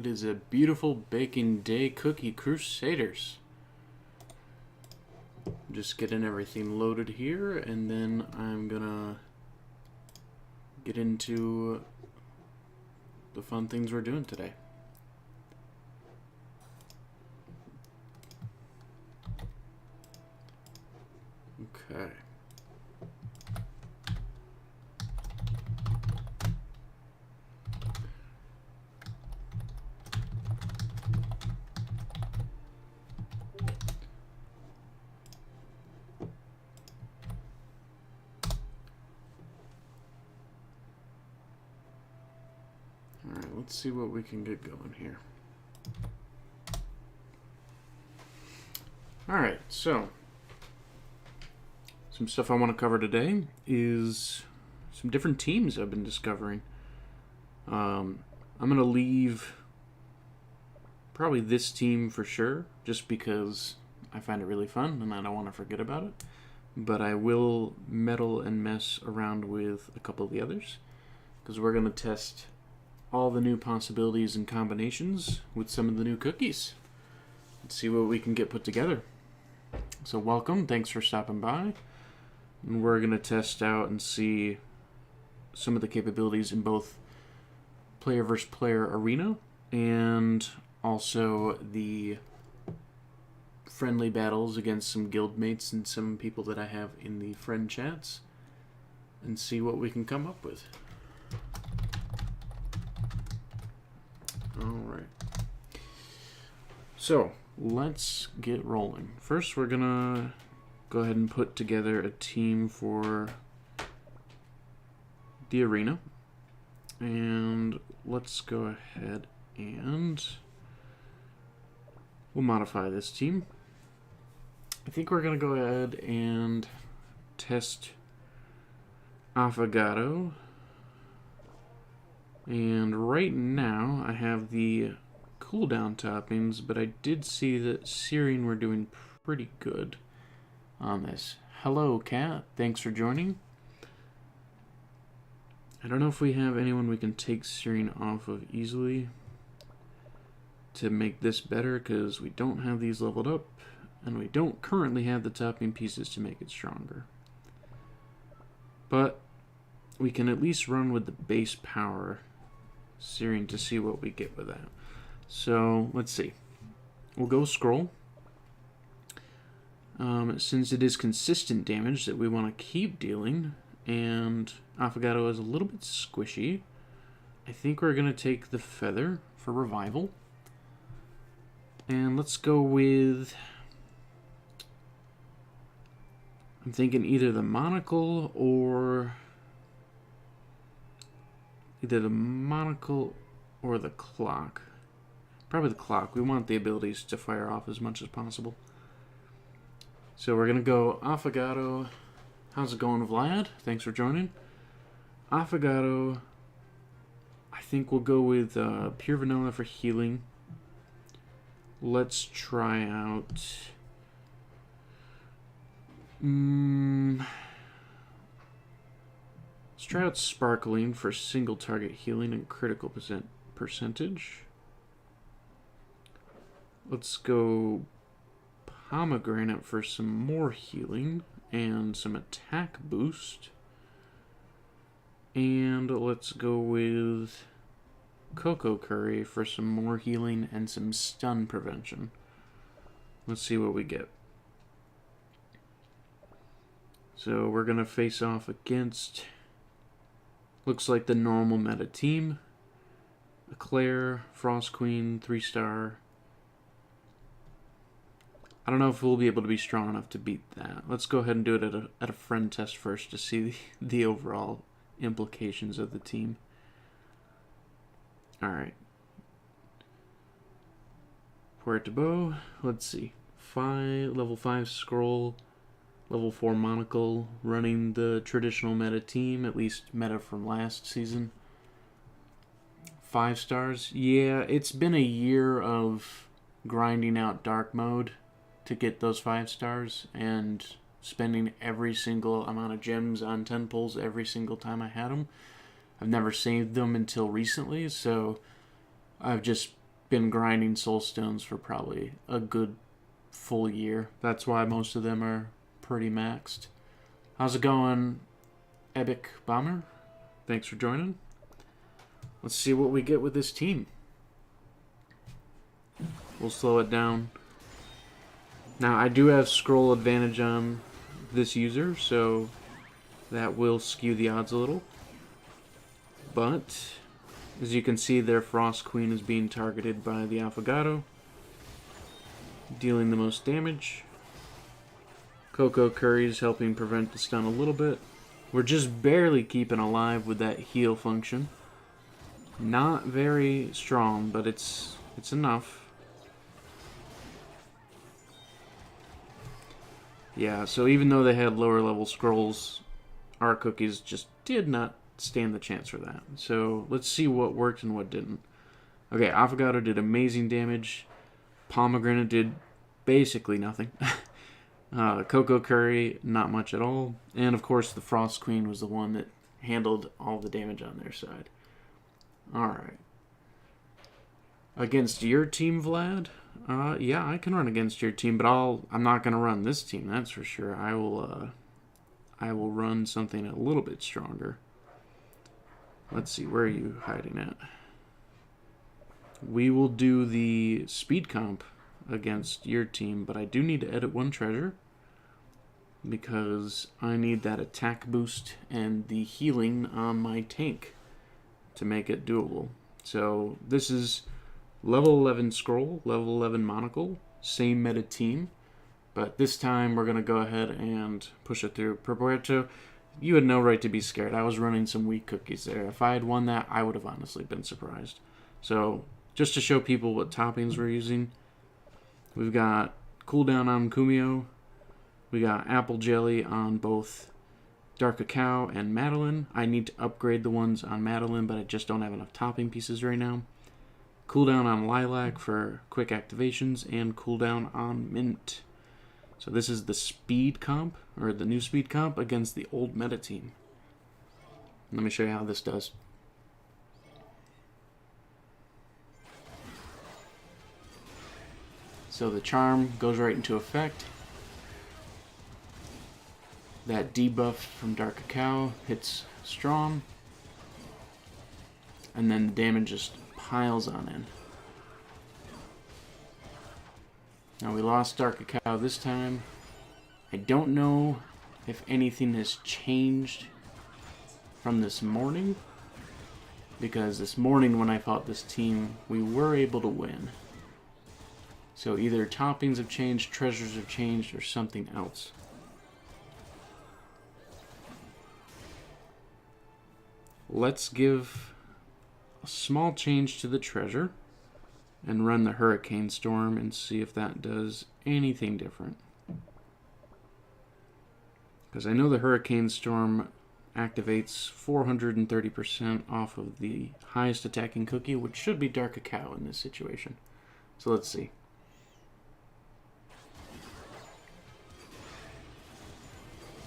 It is a beautiful baking day cookie crusaders. Just getting everything loaded here, and then I'm gonna get into the fun things we're doing today. Okay. Alright, let's see what we can get going here. Alright, so some stuff I want to cover today is some different teams I've been discovering. I'm going to leave probably this team for sure, just because I find it really fun and I don't want to forget about it. But I will meddle and mess around with a couple of the others, because we're going to test all the new possibilities and combinations with some of the new cookies. Let's see what we can get put together. So welcome, thanks for stopping by. And we're going to test out and see some of the capabilities in both player versus player arena and also the friendly battles against some guild mates and some people that I have in the friend chats, and see what we can come up with. Alright. So, let's get rolling. First, we're gonna go ahead and put together a team for the arena. And let's go ahead and we'll modify this team. I think we're gonna go ahead and test Affogato. And right now I have the cooldown toppings, but I did see that Serene were doing pretty good on this. Hello, Kat. Thanks for joining. I don't know if we have anyone we can take Serene off of easily to make this better, because we don't have these leveled up, and we don't currently have the topping pieces to make it stronger. But we can at least run with the base power Serene to see what we get with that. So let's see. We'll go scroll. Since it is consistent damage that we want to keep dealing, and Affogato is a little bit squishy, I think we're going to take the feather for revival. And let's go with, I'm thinking either the monocle or the clock. Probably the clock. We want the abilities to fire off as much as possible. So we're going to go Affogato. How's it going, Vlad? Thanks for joining. Affogato. I think we'll go with pure vanilla for healing. Let's try out sparkling for single target healing and critical percentage. Let's go pomegranate for some more healing and some attack boost. And let's go with cocoa curry for some more healing and some stun prevention. Let's see what we get. So we're going to face off against, looks like the normal meta team. Eclair, Frost Queen, 3-star. I don't know if we'll be able to be strong enough to beat that. Let's go ahead and do it at a friend test first to see the overall implications of the team. Alright. Puerto Bow. Let's see. Level 5 scroll. Level 4 monocle. Running the traditional meta team. At least meta from last season. 5 stars. Yeah, it's been a year of grinding out dark mode to get those 5 stars, and spending every single amount of gems on 10 pulls every single time I had them. I've never saved them until recently, so I've just been grinding soul stones for probably a good full year. That's why most of them are pretty maxed. How's it going, Epic Bomber? Thanks for joining. Let's see what we get with this team. We'll slow it down. Now, I do have scroll advantage on this user, so that will skew the odds a little. But, as you can see, their Frost Queen is being targeted by the Affogato, dealing the most damage. Coco Curry is helping prevent the stun a little bit. We're just barely keeping alive with that heal function. Not very strong, but it's enough. Yeah, so even though they had lower level scrolls, our cookies just did not stand the chance for that. So let's see what worked and what didn't. Okay, Affogato did amazing damage. Pomegranate did basically nothing. Coco Curry, not much at all. And of course the Frost Queen was the one that handled all the damage on their side. Alright. Against your team, Vlad? Yeah, I can run against your team, but I'm not going to run this team, that's for sure. I will run something a little bit stronger. Let's see, where are you hiding at? We will do the speed comp against your team, but I do need to edit one treasure because I need that attack boost and the healing on my tank to make it doable. So this is level 11 scroll, level 11 monocle, same meta team, but this time we're going to go ahead and push it through. Puerto, you had no right to be scared. I was running some weak cookies there. If I had won that, I would have honestly been surprised. So just to show people what toppings we're using, we've got cooldown on Kumio, we got apple jelly on both Dark Cacao and Madeline. I need to upgrade the ones on Madeline, but I just don't have enough topping pieces right now. Cooldown on Lilac for quick activations, and cooldown on Mint. So this is the speed comp, or the new speed comp, against the old meta team. Let me show you how this does. So the charm goes right into effect. That debuff from Dark Cacao hits strong. And then the damage just piles on in. Now we lost Dark Cacao this time. I don't know if anything has changed from this morning, because this morning when I fought this team, we were able to win. So either toppings have changed, treasures have changed, or something else. Let's give a small change to the treasure and run the Hurricane Storm and see if that does anything different. Because I know the Hurricane Storm activates 430% off of the highest attacking cookie, which should be Dark Cacao in this situation. So let's see.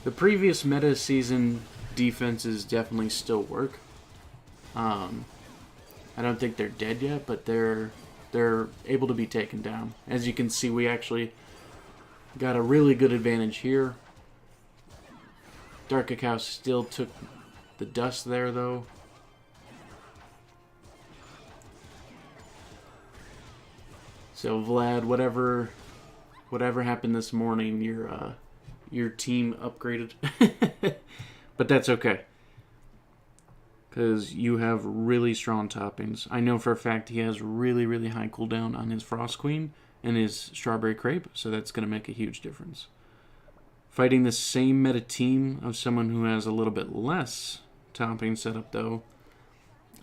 The previous meta season defenses definitely still work. I don't think they're dead yet, but they're able to be taken down. As you can see, we actually got a really good advantage here. Dark Cacao still took the dust there, though. So Vlad, whatever happened this morning, your team upgraded. But that's okay, because you have really strong toppings. I know for a fact he has really, really high cooldown on his Frost Queen and his Strawberry Crepe, so that's going to make a huge difference. Fighting the same meta team of someone who has a little bit less topping setup, though,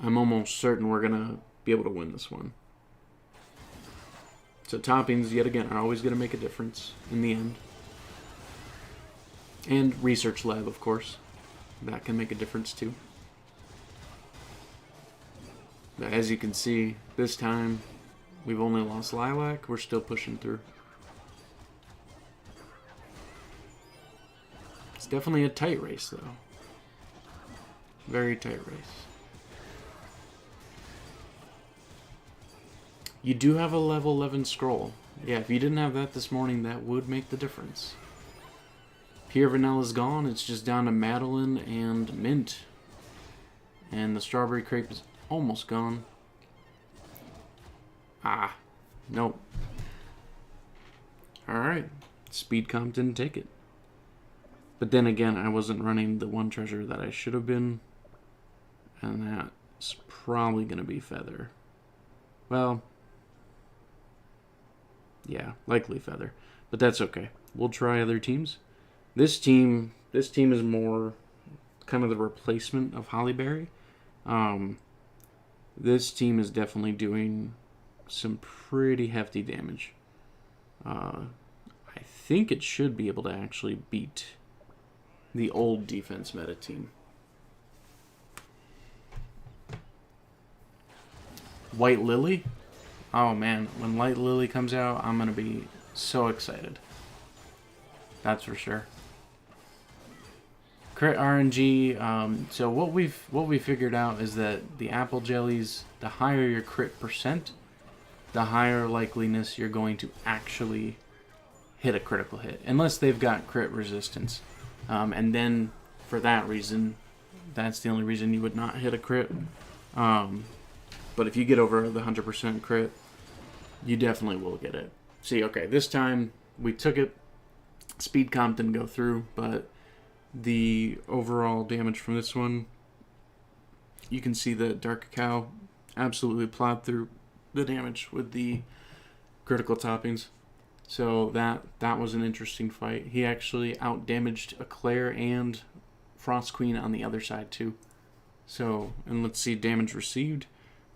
I'm almost certain we're going to be able to win this one. So toppings, yet again, are always going to make a difference in the end. And Research Lab, of course. That can make a difference too. But as you can see, this time we've only lost Lilac. We're still pushing through. It's definitely a tight race, though. Very tight race. You do have a level 11 scroll. Yeah, if you didn't have that this morning, that would make the difference. Pure Vanilla's gone. It's just down to Madeline and Mint. And the Strawberry Crepe is almost gone. Ah, nope. Alright. Speed comp didn't take it. But then again, I wasn't running the one treasure that I should have been. And that's probably going to be Feather. Well, yeah, likely Feather. But that's okay. We'll try other teams. This team is more kind of the replacement of Hollyberry. This team is definitely doing some pretty hefty damage. I think it should be able to actually beat the old defense meta team. White Lily? Oh man, when White Lily comes out, I'm going to be so excited. That's for sure. Crit RNG, so what we figured out is that the apple jellies, the higher your crit percent, the higher likeliness you're going to actually hit a critical hit, unless they've got crit resistance. And then for that reason, that's the only reason you would not hit a crit. But if you get over the 100% crit, you definitely will get it. See, okay, this time we took it. Speed comp didn't go through, but the overall damage from this one, you can see that Dark Cacao absolutely plowed through the damage with the critical toppings. So that was an interesting fight. He actually out-damaged Eclair and Frost Queen on the other side too. So, and let's see, damage received.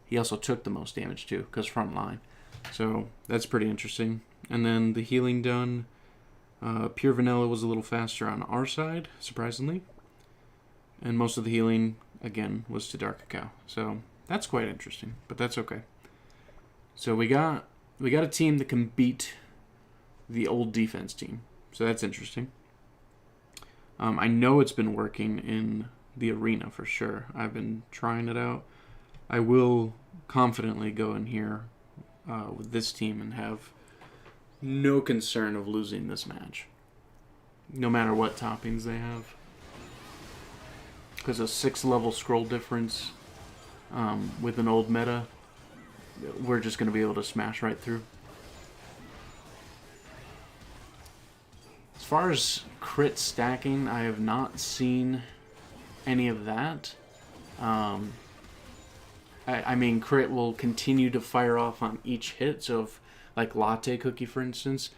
He also took the most damage too, because front line. So that's pretty interesting. And then the healing done. Pure Vanilla was a little faster on our side, surprisingly. And most of the healing, again, was to Dark Cacao. So that's quite interesting, but that's okay. So we got a team that can beat the old defense team. So that's interesting. I know it's been working in the arena for sure. I've been trying it out. I will confidently go in here with this team and have no concern of losing this match, no matter what toppings they have, because a 6-level scroll difference with an old meta, we're just going to be able to smash right through. As far as crit stacking, I have not seen any of that. I mean, crit will continue to fire off on each hit. So if, like Latte Cookie, for instance,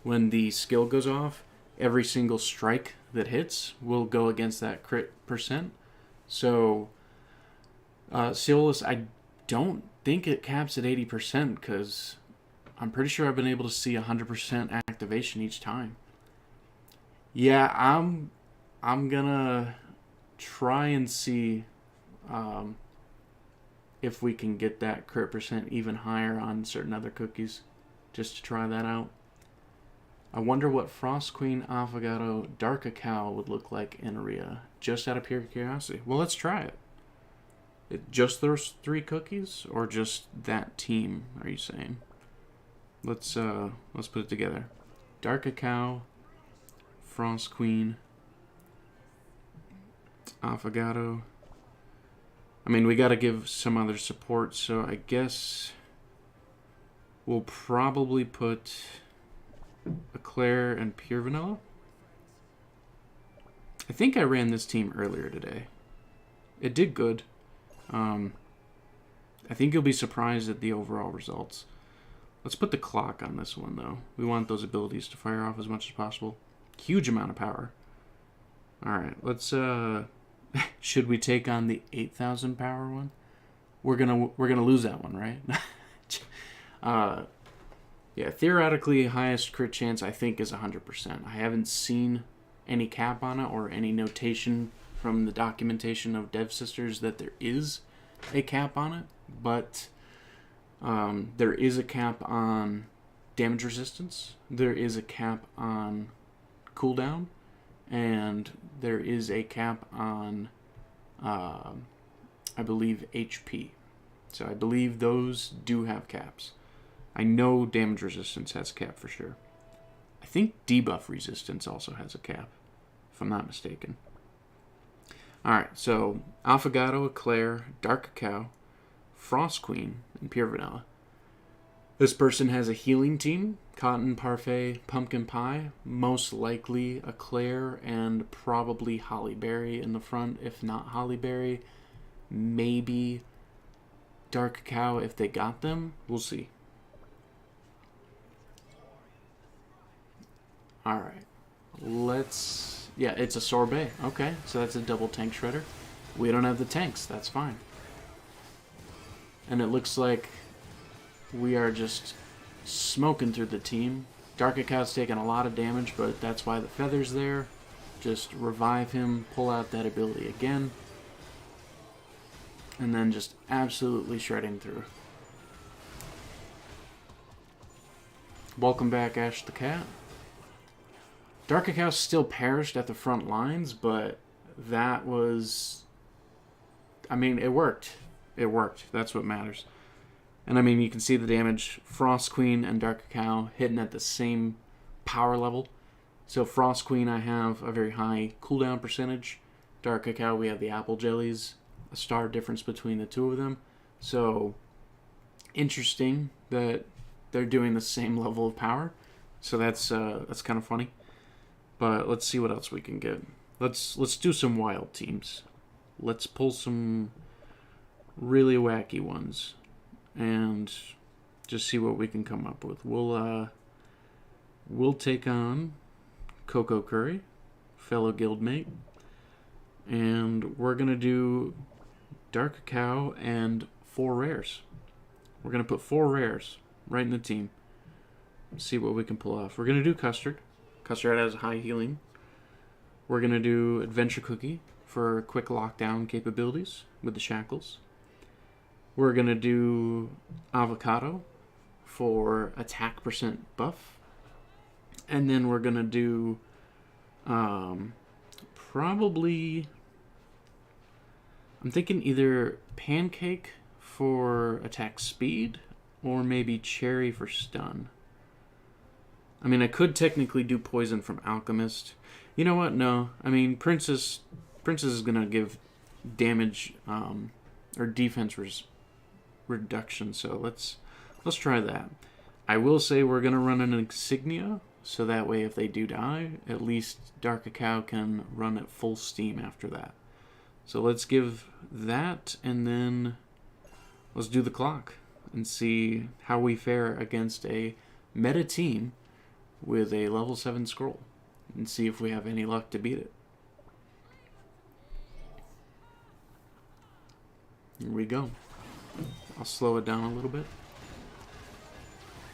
when the skill goes off, every single strike that hits will go against that crit percent. So, Solus, I don't think it caps at 80%, because I'm pretty sure I've been able to see 100% activation each time. Yeah, I'm gonna try and see if we can get that crit percent even higher on certain other cookies, just to try that out. I wonder what Frost Queen, Affogato, Dark Cacao would look like in Aria, just out of pure curiosity. Well, let's try it. Just those 3 cookies, or just that team, are you saying? Let's put it together. Dark Cacao, Frost Queen, Affogato. I mean, we got to give some other support, so I guess we'll probably put Eclair and Pure Vanilla. I think I ran this team earlier today. It did good. I think you'll be surprised at the overall results. Let's put the clock on this one, though. We want those abilities to fire off as much as possible. Huge amount of power. Alright, let's should we take on the 8,000 power one? We're gonna lose that one, right? Yeah, theoretically, highest crit chance I think is 100%. I haven't seen any cap on it or any notation from the documentation of Dev Sisters that there is a cap on it, but there is a cap on damage resistance. There is a cap on cooldown. And there is a cap on, I believe, HP. So I believe those do have caps. I know damage resistance has a cap for sure. I think debuff resistance also has a cap, if I'm not mistaken. Alright, so Affogato, Eclair, Dark Cacao, Frost Queen, and Pure Vanilla. This person has a healing team, Cotton, Parfait, Pumpkin Pie, most likely Eclair, and probably Hollyberry in the front. If not Hollyberry, maybe Dark Cacao if they got them. We'll see. Alright, let's... Yeah, it's a Sorbet. Okay, so that's a double tank shredder. We don't have the tanks, that's fine. And it looks like we are just smoking through the team. Dark Cacao's taking a lot of damage, but that's why the feather's there. Just revive him, pull out that ability again, and then just absolutely shredding through. Welcome back, Ash the Cat. Dark Cacao still perished at the front lines, but that was... I mean, it worked. It worked. That's what matters. And I mean, you can see the damage. Frost Queen and Dark Cacao hitting at the same power level. So Frost Queen, I have a very high cooldown percentage. Dark Cacao, we have the apple jellies. A star difference between the two of them. So interesting that they're doing the same level of power. So that's kind of funny. But let's see what else we can get. Let's do some wild teams. Let's pull some really wacky ones and just see what we can come up with. We'll take on Coco Curry, fellow guildmate, and we're gonna do Dark Cacao and 4 rares. We're gonna put 4 rares right in the team. See what we can pull off. We're gonna do Custard. Custard has high healing. We're gonna do Adventure Cookie for quick lockdown capabilities with the shackles. We're going to do Avocado for attack percent buff. And then we're going to do probably... I'm thinking either Pancake for attack speed or maybe Cherry for stun. I mean, I could technically do Poison from Alchemist. You know what? No. I mean, Princess is going to give damage or defense reduction, so let's try that. I will say we're gonna run an Insignia, so that way if they do die, at least Dark Cacao can run at full steam after that. So let's give that, and then let's do the clock and see how we fare against a meta team with a level 7 scroll, and see if we have any luck to beat it. Here we go. I'll slow it down a little bit.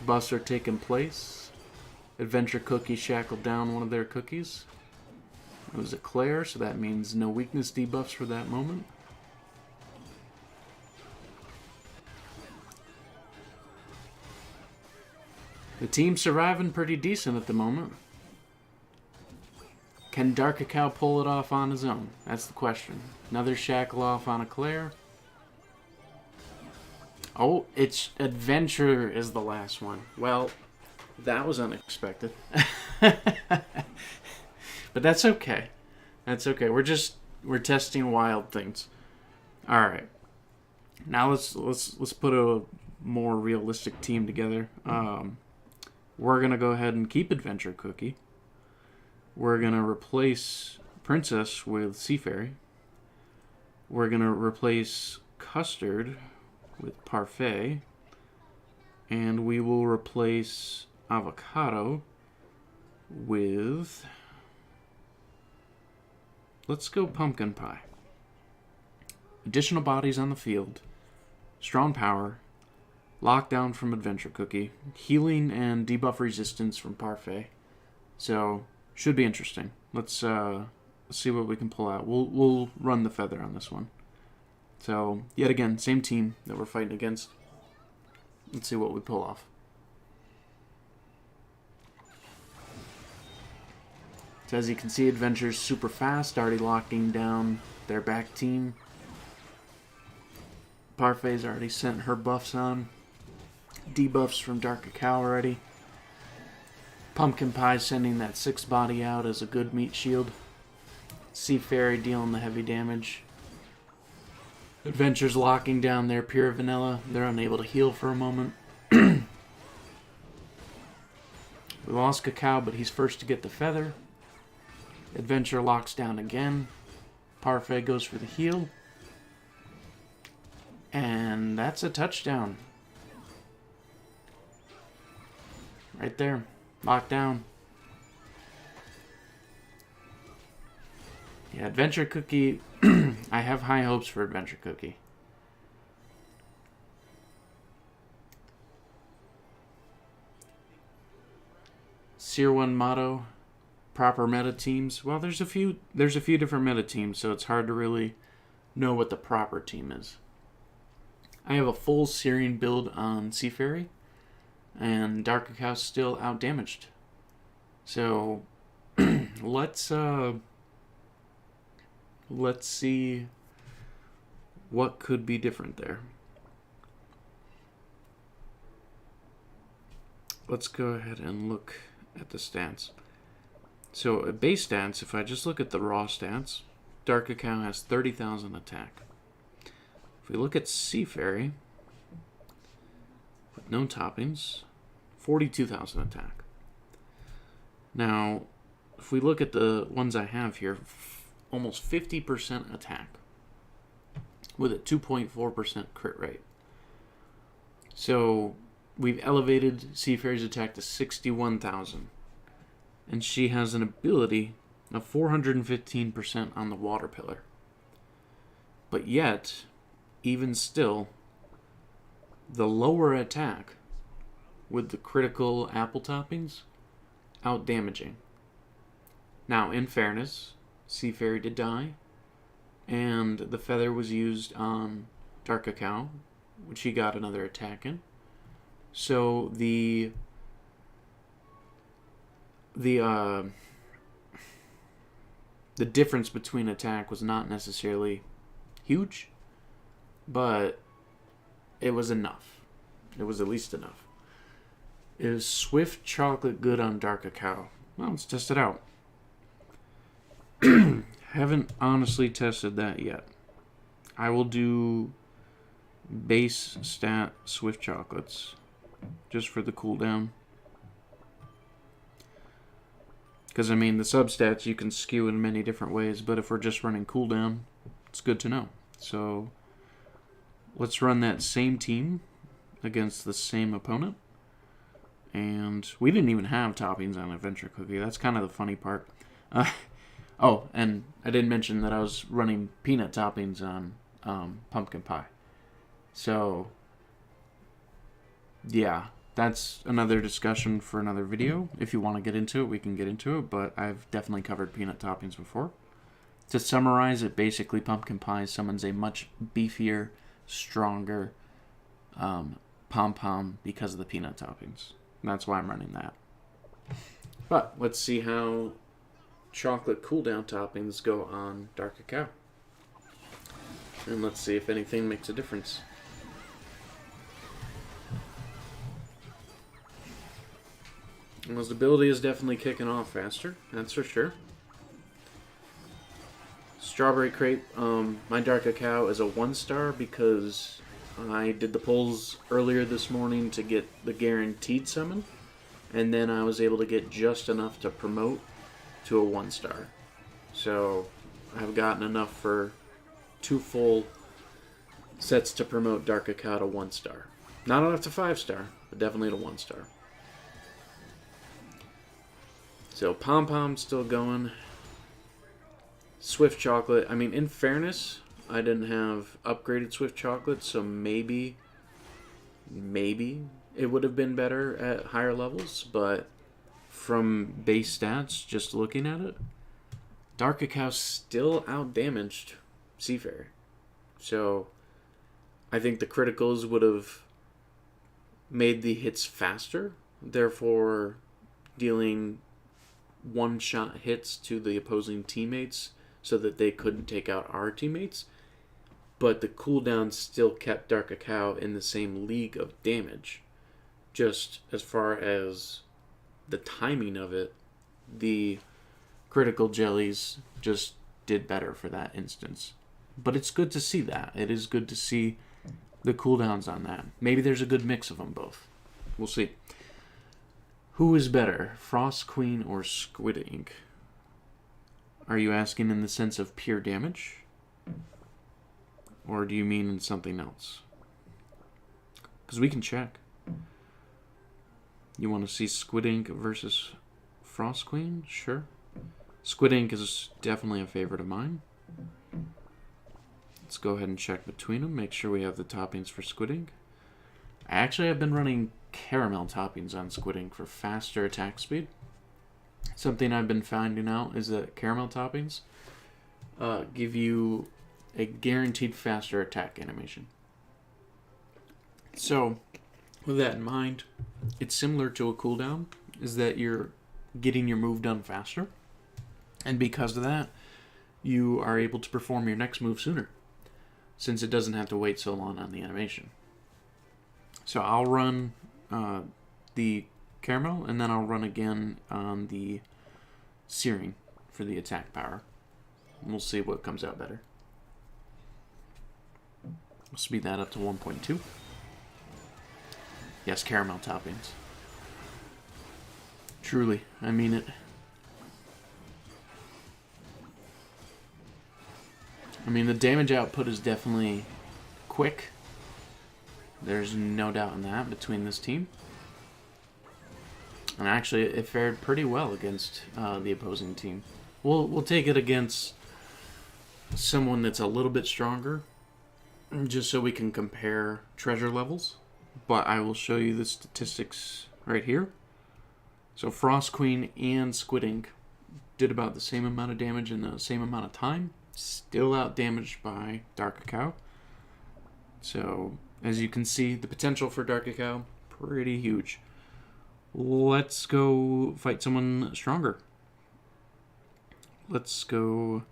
Buffs are taking place. Adventure Cookie shackled down one of their cookies. It was Eclair, so that means no weakness debuffs for that moment. The team's surviving pretty decent at the moment. Can Dark Cacao pull it off on his own? That's the question. Another shackle off on Eclair. Oh, it's Adventure is the last one. Well, that was unexpected. But that's okay. That's okay. We're testing wild things. All right. Now let's put a more realistic team together. We're gonna go ahead and keep Adventure Cookie. We're gonna replace Princess with Sea Fairy. We're gonna replace Custard with Parfait, and we will replace Avocado with, let's go Pumpkin Pie. Additional bodies on the field, strong power, lockdown from Adventure Cookie, healing and debuff resistance from Parfait. So should be interesting. Let's see what we can pull out. We'll run the feather on this one. So, yet again, same team that we're fighting against. Let's see what we pull off. So as you can see, Adventure's super fast, already locking down their back team. Parfait's already sent her buffs on. debuffs from Dark Cacao already. Pumpkin Pie sending that 6 body out as a good meat shield. Sea Fairy dealing the heavy damage. Adventure's locking down their pure vanilla. They're unable to heal for a moment. We lost Cacao, but he's first to get the feather. Adventure locks down again. Parfait goes for the heal. And that's a touchdown. Right there. Locked down. Yeah, Adventure Cookie. I have high hopes for Adventure Cookie. Seer 1 motto. Proper meta teams. Well, there's a few different meta teams, so it's hard to really know what the proper team is. I have a full Syrian build on Sea Fairy, and Dark Cacao's still outdamaged. So let's see what could be different there. Let's go ahead and look at the stats. So at base stats, if I just look at the raw stats, Dark Cacao has 30,000 attack. If we look at Sea Fairy, with no toppings, 42,000 attack. Now, if we look at the ones I have here, almost 50% attack with a 2.4% crit rate. So we've elevated Sea Fairy's attack to 61,000. And she has an ability of 415% on the water pillar. But yet, even still, the lower attack with the critical apple toppings, out damaging. Now, in fairness, Sea Fairy did die, and the feather was used on Dark Cacao, which he got another attack in. So the difference between attack was not necessarily huge, but it was enough. It was at least enough. Is Swift Chocolate good on Dark Cacao? Well, let's test it out. Haven't honestly tested that yet. I will do base stat Swift Chocolates just for the cooldown. Because, I mean, the substats you can skew in many different ways, but if we're just running cooldown, it's good to know. So, let's run that same team against the same opponent. And we didn't even have toppings on Adventure Cookie. That's kind of the funny part. Oh, and I didn't mention that I was running peanut toppings on Pumpkin Pie. So, yeah. That's another discussion for another video. If you want to get into it, we can get into it, but I've definitely covered peanut toppings before. To summarize it, basically Pumpkin Pie summons a much beefier, stronger pom-pom because of the peanut toppings. And that's why I'm running that. But let's see how chocolate cooldown toppings go on Dark Cacao. And let's see if anything makes a difference. Well, his ability is definitely kicking off faster, that's for sure. Strawberry Crepe, my Dark Cacao is a 1-star because I did the polls earlier this morning to get the guaranteed summon, and then I was able to get just enough to promote to a 1-star. So I've gotten enough for 2 full sets to promote Dark Cacao to 1-star. Not enough to 5-star, but definitely to 1-star. So, Pom-Pom's still going. Swift Chocolate. I mean, in fairness, I didn't have upgraded Swift Chocolate, so maybe it would have been better at higher levels, but from base stats, just looking at it, Dark Cacao still outdamaged Sea Fairy. So, I think the criticals would have made the hits faster, therefore dealing one-shot hits to the opposing teammates so that they couldn't take out our teammates. But the cooldown still kept Dark Cacao in the same league of damage. just as far as the timing of it, the critical jellies just did better for that instance. But it's good to see that. It is good to see the cooldowns on that. Maybe there's a good mix of them both. We'll see. Who is better, Frost Queen or Squid Ink? Are you asking in the sense of pure damage? Or do you mean in something else? Because we can check. You want to see Squid Ink versus Frost Queen? Sure. Squid Ink is definitely a favorite of mine. Let's go ahead and check between them. Make sure we have the toppings for Squid Ink. I actually have been running caramel toppings on Squid Ink for faster attack speed. Something I've been finding out is that caramel toppings give you a guaranteed faster attack animation. So, with that in mind, it's similar to a cooldown, is that you're getting your move done faster. And because of that, you are able to perform your next move sooner, since it doesn't have to wait so long on the animation. So I'll run the caramel, and then I'll run again on the searing for the attack power. And we'll see what comes out better. We'll speed that up to 1.2. Yes, caramel toppings. Truly, I mean it. I mean, the damage output is definitely quick. There's no doubt in that between this team. And actually, it fared pretty well against the opposing team. We'll take it against someone that's a little bit stronger, just so we can compare treasure levels. But I will show you the statistics right here. So Frost Queen and Squid Ink did about the same amount of damage in the same amount of time. Still out damaged by Dark Cacao. So, as you can see, the potential for Dark Cacao, pretty huge. Let's go fight someone stronger. Let's go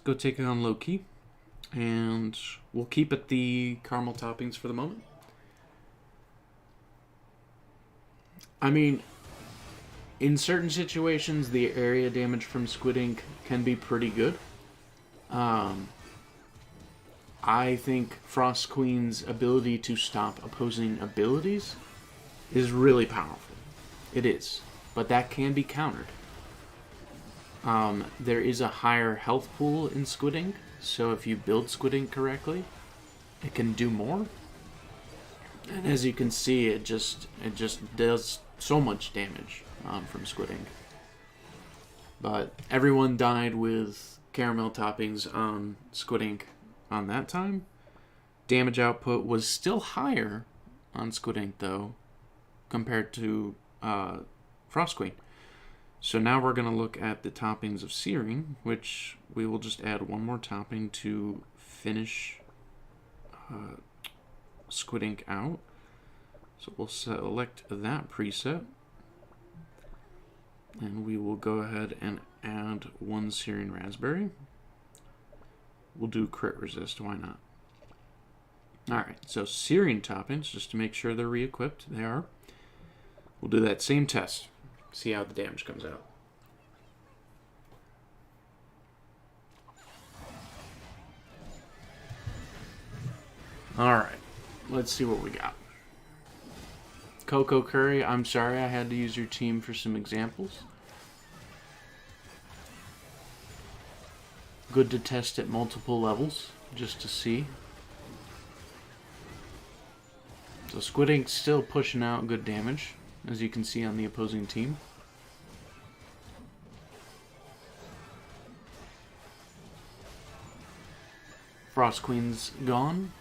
take it on Loki. And we'll keep it the caramel toppings for the moment. I mean, in certain situations, the area damage from Squid Ink can be pretty good. I think Frost Queen's ability to stop opposing abilities is really powerful. It is. But that can be countered. There is a higher health pool in Squid Ink, so if you build Squid Ink correctly, it can do more. And as you can see, it just does so much damage from Squid Ink. But everyone died with caramel toppings on Squid Ink on that time. Damage output was still higher on Squid Ink, though, compared to Frost Queen. So now we're going to look at the toppings of Searing, which we will just add one more topping to finish Squid Ink out. So we'll select that preset. And we will go ahead and add one Searing Raspberry. We'll do crit resist, why not? Alright, so Searing toppings, just to make sure they're re-equipped, they are. We'll do that same test, see how the damage comes out. Alright, let's see what we got. Coco Curry, I'm sorry I had to use your team for some examples. Good to test at multiple levels, just to see. So Squid Ink's still pushing out good damage, as you can see on the opposing team. Frost Queen's gone.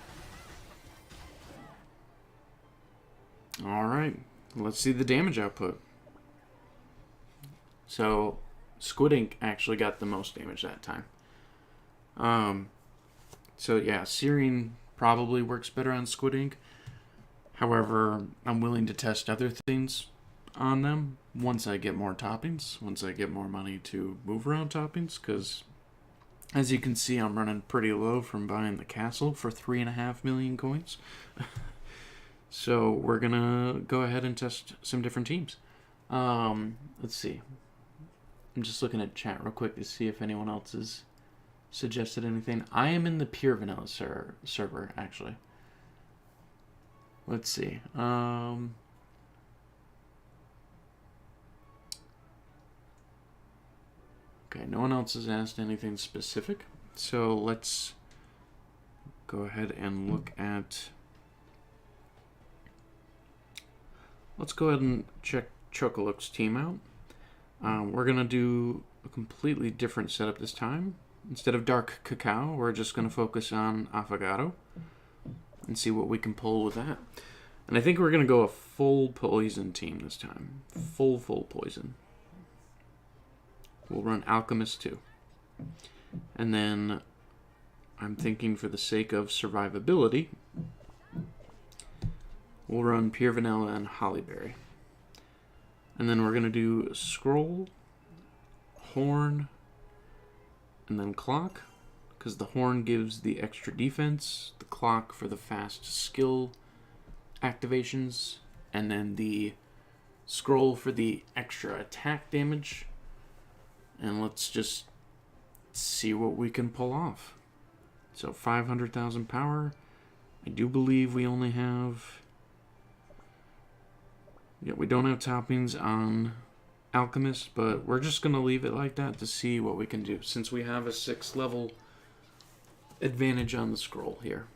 Alright, let's see the damage output. So, Squid Ink actually got the most damage that time. So yeah, Searing probably works better on Squid Ink. However, I'm willing to test other things on them once I get more toppings, once I get more money to move around toppings, because as you can see, I'm running pretty low from buying the castle for 3.5 million coins. So we're going to go ahead and test some different teams. Let's see. I'm just looking at chat real quick to see if anyone else has suggested anything. I am in the pure vanilla server, actually. Let's see. Okay, no one else has asked anything specific. So let's go ahead and look at... Let's go ahead and check Chocolook's team out. We're going to do a completely different setup this time. Instead of dark cacao, we're just going to focus on affogato and see what we can pull with that. And I think we're going to go a full poison team this time. Full poison. We'll run Alchemist too. And then I'm thinking for the sake of survivability, we'll run Pure Vanilla and Hollyberry. And then we're going to do Scroll, Horn, and then Clock, because the Horn gives the extra defense, the Clock for the fast skill activations, and then the Scroll for the extra attack damage. And let's just see what we can pull off. So 500,000 power. I do believe we only have... Yeah, we don't have toppings on Alchemist, but we're just going to leave it like that to see what we can do, since we have a 6th level advantage on the scroll here.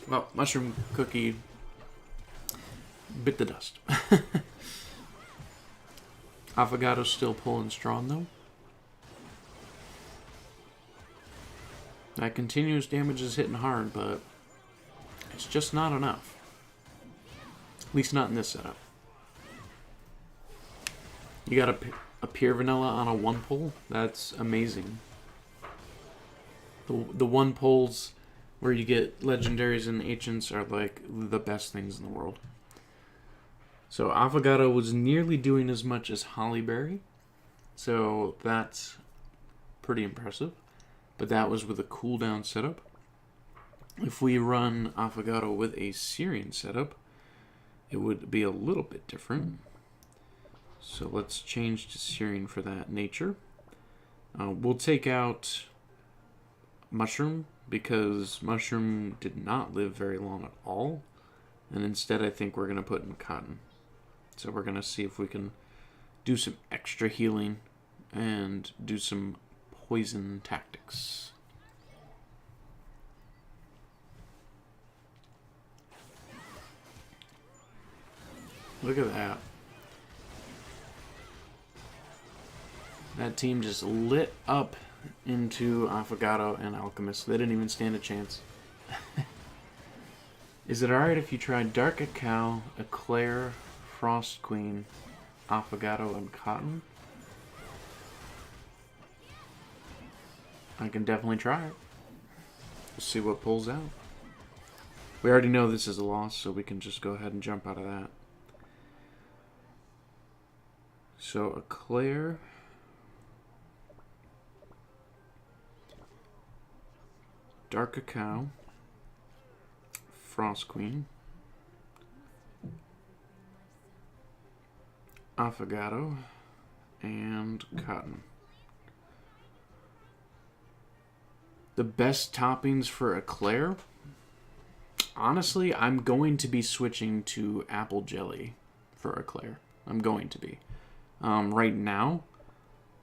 Well, Mushroom Cookie bit the dust. Affogado's still pulling strong, though. That continuous damage is hitting hard, but it's just not enough. At least not in this setup. You got a pure vanilla on a 1 pull? That's amazing. The 1 pulls where you get legendaries and ancients are like the best things in the world. So Affogato was nearly doing as much as Hollyberry. So that's pretty impressive. But that was with a cooldown setup. If we run Affogato with a Syrian setup, it would be a little bit different. So let's change to Syrian for that nature. We'll take out Mushroom, because Mushroom did not live very long at all. And instead I think we're going to put in Cotton. So we're going to see if we can do some extra healing and do some poison tactics. Look at that. That team just lit up into Affogato and Alchemist. They didn't even stand a chance. Is it alright if you try Dark Cacao, Eclair, Frost Queen, Affogato, and Cotton? I can definitely try it. We'll see what pulls out. We already know this is a loss, so we can just go ahead and jump out of that. So Eclair, Dark Cacao, Frost Queen, Affogato, and Cotton. The best toppings for Eclair? Honestly, I'm going to be switching to apple jelly for Eclair. I'm going to be. Right now,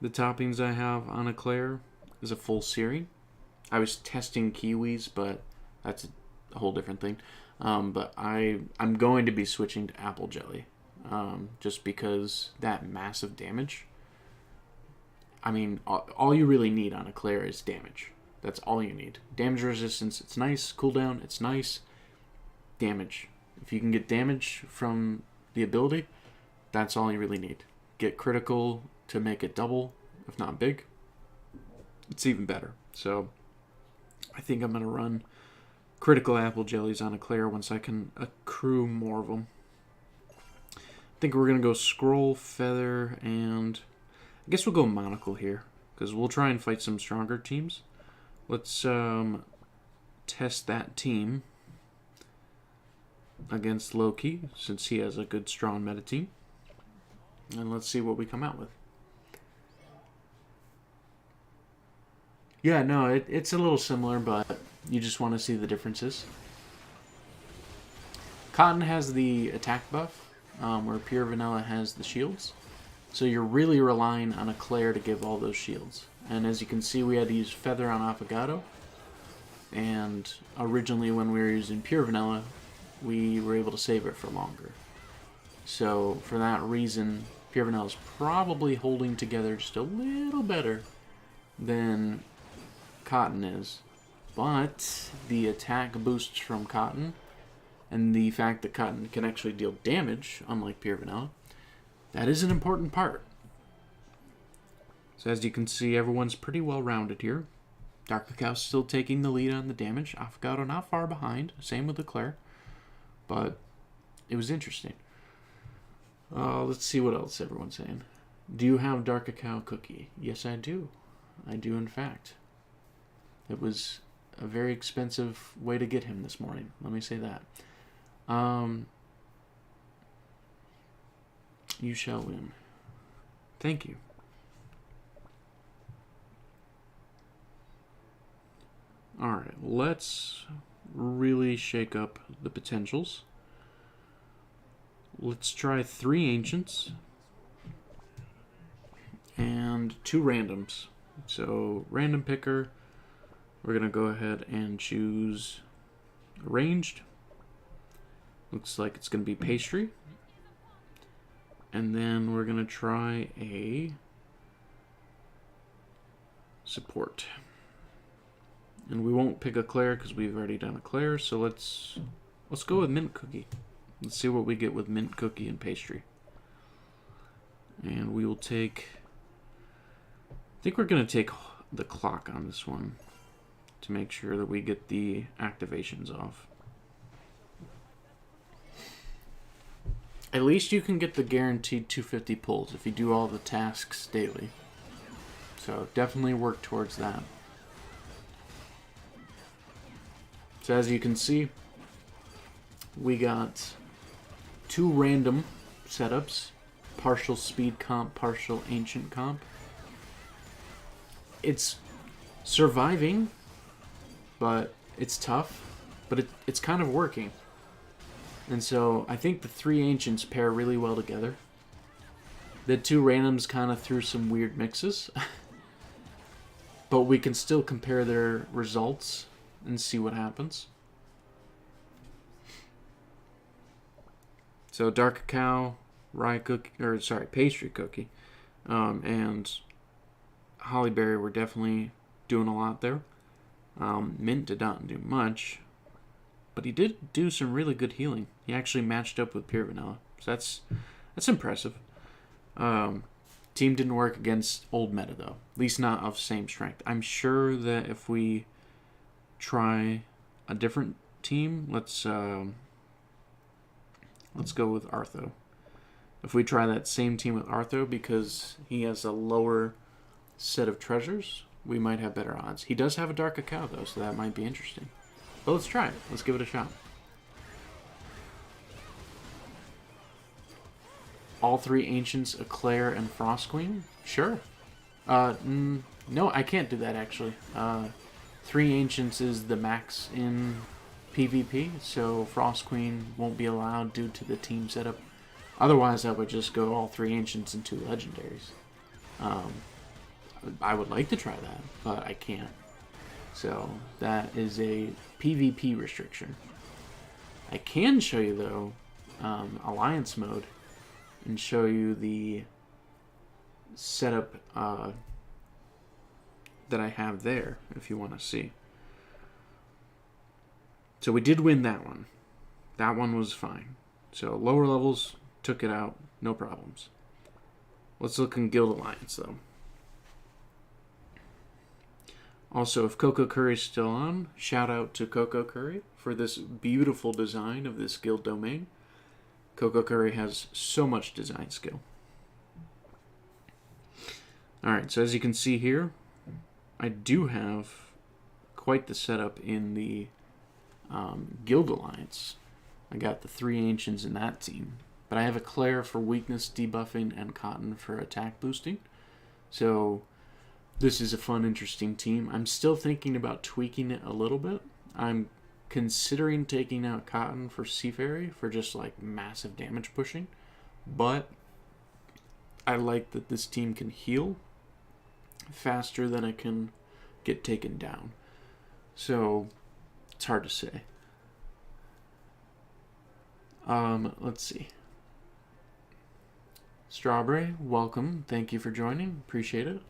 the toppings I have on Eclair is a full Syrian. I was testing kiwis, but that's a whole different thing. But I'm going to be switching to apple jelly. Just because that massive damage. I mean, all you really need on Eclair is damage. That's all you need. Damage resistance, it's nice. Cooldown, it's nice. Damage. If you can get damage from the ability, that's all you really need. Get critical to make it double, if not big. It's even better. So, I think I'm going to run critical apple jellies on Eclair once I can accrue more of them. I think we're going to go Scroll, Feather, and I guess we'll go Monocle here, because we'll try and fight some stronger teams. Let's test that team against Loki, since he has a good, strong meta team. And let's see what we come out with. Yeah, no, it's a little similar, but you just want to see the differences. Cotton has the attack buff, where Pure Vanilla has the shields. So you're really relying on Eclair to give all those shields. And as you can see, we had to use Feather on Affogato. And originally when we were using Pure Vanilla, we were able to save it for longer. So for that reason, Pure Vanilla is probably holding together just a little better than Cotton is. But the attack boosts from Cotton, and the fact that Cotton can actually deal damage, unlike Pure Vanilla, that is an important part. So as you can see, everyone's pretty well rounded here. Dark Cacao's still taking the lead on the damage. Affogato not far behind. Same with Eclair. But it was interesting. Let's see what else everyone's saying. Do you have Dark Cacao cookie? Yes, I do. I do, in fact. It was a very expensive way to get him this morning. Let me say that. You shall win. Thank you. Alright, let's really shake up the potentials. Let's try 3 Ancients and 2 randoms. So, random picker, we're going to go ahead and choose Ranged. Looks like it's going to be Pastry. And then we're going to try a Support. And we won't pick Eclair because we've already done Eclair, so let's go with Mint Cookie. Let's see what we get with Mint Cookie and Pastry. And we will take... I think we're going to take the clock on this one to make sure that we get the activations off. At least you can get the guaranteed 250 pulls if you do all the tasks daily. So definitely work towards that. So as you can see, we got 2 random setups. Partial speed comp, partial ancient comp. It's surviving, but it's tough. But it's kind of working. And so I think the 3 ancients pair really well together. The 2 randoms kind of threw some weird mixes. But we can still compare their results and see what happens. So Dark Cacao, Pastry Cookie, and Hollyberry were definitely doing a lot there. Mint did not do much, but he did do some really good healing. He actually matched up with Pure Vanilla, so that's impressive. Team didn't work against old meta though, at least not of same strength. I'm sure that if we try a different team, let's go with Artho. If we try that same team with Artho, because he has a lower set of treasures, we might have better odds. He does have a Dark Cacao though, so that might be interesting. But let's try it. Let's give it a shot. All 3 Ancients, Eclair, and Frost Queen? Sure. No, I can't do that actually. 3 Ancients is the max in PvP, so Frost Queen won't be allowed due to the team setup. Otherwise, I would just go all 3 Ancients and 2 Legendaries. I would like to try that, but I can't. So that is a PvP restriction. I can show you though, Alliance mode, and show you the setup that I have there, if you want to see. So we did win that one. That one was fine. So lower levels took it out, no problems. Let's look in Guild Alliance though. Also, if Coco Curry's still on, shout out to Coco Curry for this beautiful design of this guild domain. Coco Curry has so much design skill. Alright, so as you can see here, I do have quite the setup in the Guild Alliance. I got the 3 Ancients in that team. But I have Eclair for weakness debuffing and Cotton for attack boosting. So this is a fun, interesting team. I'm still thinking about tweaking it a little bit. I'm considering taking out Cotton for Seafaring for just like massive damage pushing. But I like that this team can heal faster than it can get taken down. So it's hard to say. Let's see. Strawberry, welcome. Thank you for joining. Appreciate it.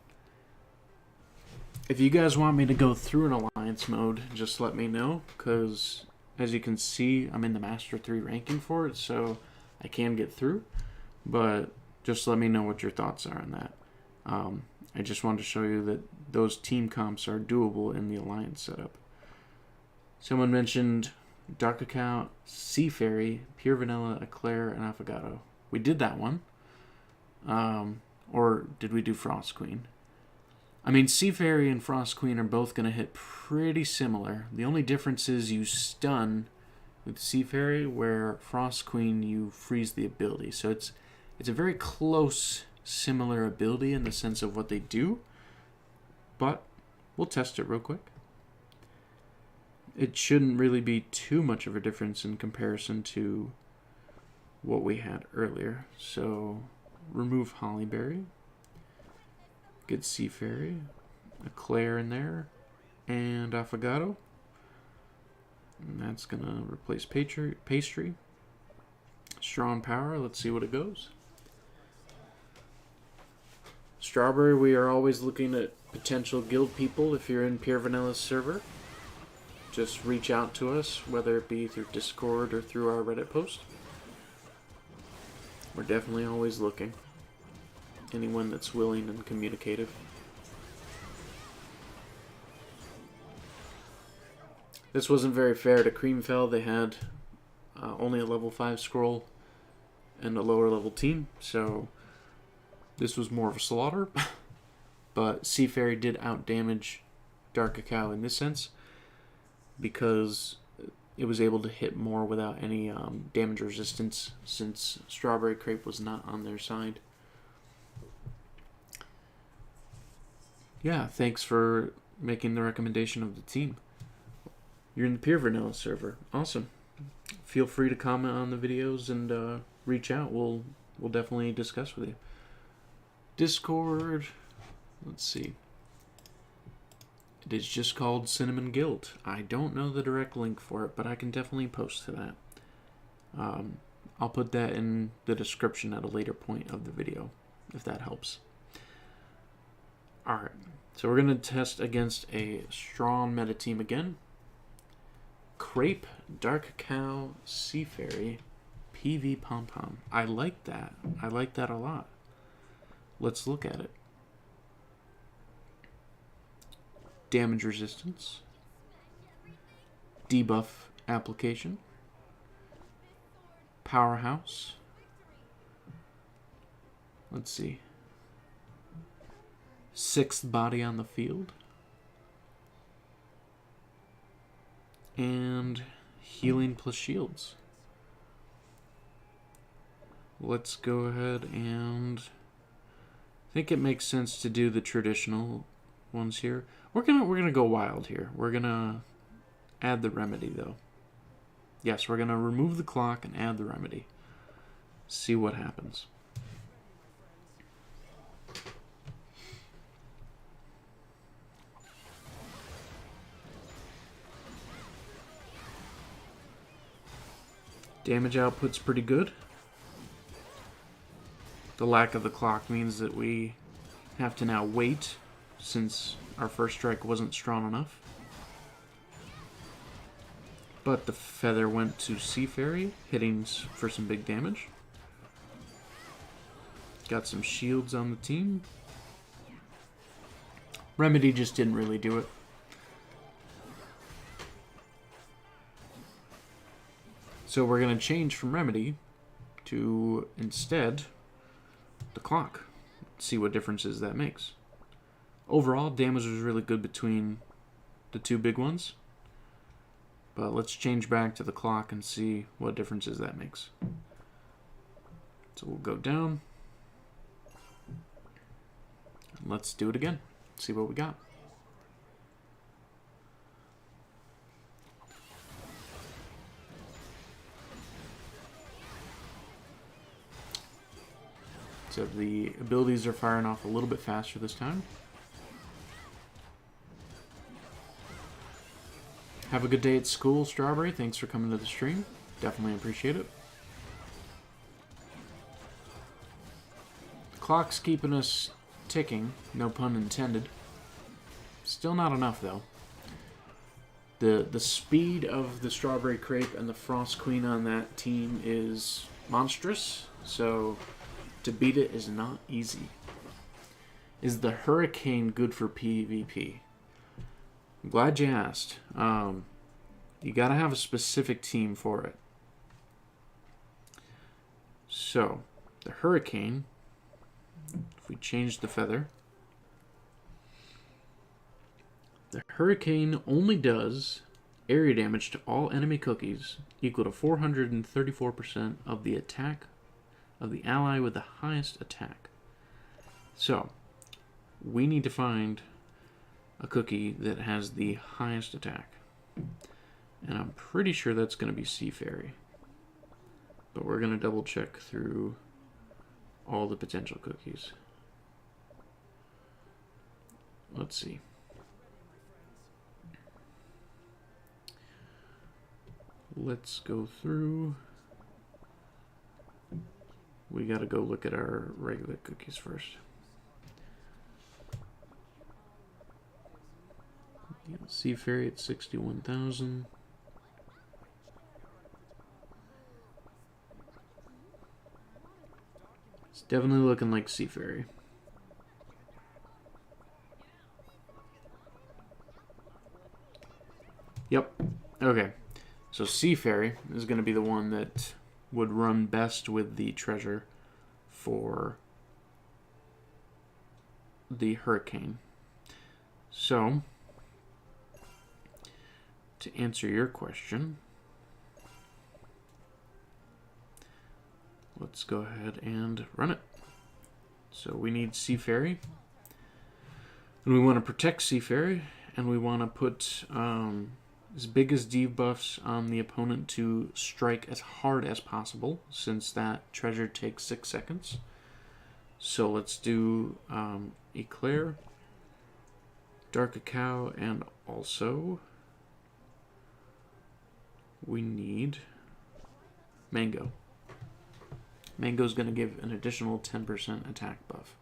If you guys want me to go through an alliance mode, just let me know, because as you can see, I'm in the Master 3 ranking for it, so I can get through. But just let me know what your thoughts are on that. I just wanted to show you that those team comps are doable in the alliance setup. Someone mentioned Dark Cacao, Seafaring, Pure Vanilla, Eclair, and Affogato. We did that one. Or did we do Frost Queen? I mean, Seafaring and Frost Queen are both going to hit pretty similar. The only difference is you stun with Seafaring, where Frost Queen you freeze the ability. So it's a very close, similar ability in the sense of what they do. But we'll test it real quick. It shouldn't really be too much of a difference in comparison to what we had earlier. So remove Hollyberry. Get Seafaring, Eclair in there, and Affogato. And that's going to replace Pastry. Strong Power, let's see what it goes. Strawberry, we are always looking at potential guild people. If you're in Pure Vanilla's server, just reach out to us, whether it be through Discord or through our Reddit post. We're definitely always looking. Anyone that's willing and communicative. This wasn't very fair to Creamfell. They had only a level 5 scroll and a lower level team, so this was more of a slaughter. But Seafaring did outdamage Dark Cacao in this sense, because it was able to hit more without any damage resistance, since Strawberry Crepe was not on their side. Yeah, thanks for making the recommendation of the team. You're in the Pure Vanilla server. Awesome. Feel free to comment on the videos and reach out. We'll definitely discuss with you. Discord. Let's see. It is just called Cinnamon Guild. I don't know the direct link for it, but I can definitely post to that. I'll put that in the description at a later point of the video, if that helps. Alright, so we're going to test against a strong meta team again. Crepe, Dark Cacao, Seafaring, PV Pom Pom. I like that. I like that a lot. Let's look at it. Damage resistance. Debuff application. Powerhouse. Let's see. 6th body on the field. And healing plus shields. Let's go ahead and I think it makes sense to do the traditional ones here. We're gonna go wild here. We're gonna add the remedy though. Yes, we're gonna remove the clock and add the remedy. See what happens. Damage output's pretty good. The lack of the clock means that we have to now wait, since our first strike wasn't strong enough. But the feather went to Seafaring, hitting for some big damage. Got some shields on the team. Remedy just didn't really do it. So we're going to change from Remedy to, instead, the clock. See what differences that makes. Overall, damage was really good between the two big ones. But let's change back to the clock and see what differences that makes. So we'll go down. And let's do it again. See what we got. So the abilities are firing off a little bit faster this time. Have a good day at school, Strawberry. Thanks for coming to the stream. Definitely appreciate it. The clock's keeping us ticking, no pun intended. Still not enough, though. The speed of the Strawberry Crepe and the Frost Queen on that team is monstrous, so to beat it is not easy. Is the Hurricane good for PvP? I'm glad you asked. You gotta have a specific team for it. So, the Hurricane, if we change the feather, the Hurricane only does area damage to all enemy cookies equal to 434% of the attack of the ally with the highest attack. So, we need to find a cookie that has the highest attack. And I'm pretty sure that's going to be Sea Fairy. But we're going to double check through all the potential cookies. Let's see. Let's go through. We got to go look at our regular cookies first. Sea Fairy at 61,000. It's definitely looking like Sea Fairy. Yep. Okay. So Sea Fairy is going to be the one that would run best with the treasure for the Hurricane. So, to answer your question, let's go ahead and run it. So we need Sea Fairy, and we want to protect Sea Fairy, and we want to put as big as debuffs on the opponent to strike as hard as possible, since that treasure takes 6 seconds. So let's do Eclair, Dark Cacao, and also we need Mango. Mango's going to give an additional 10% attack buff.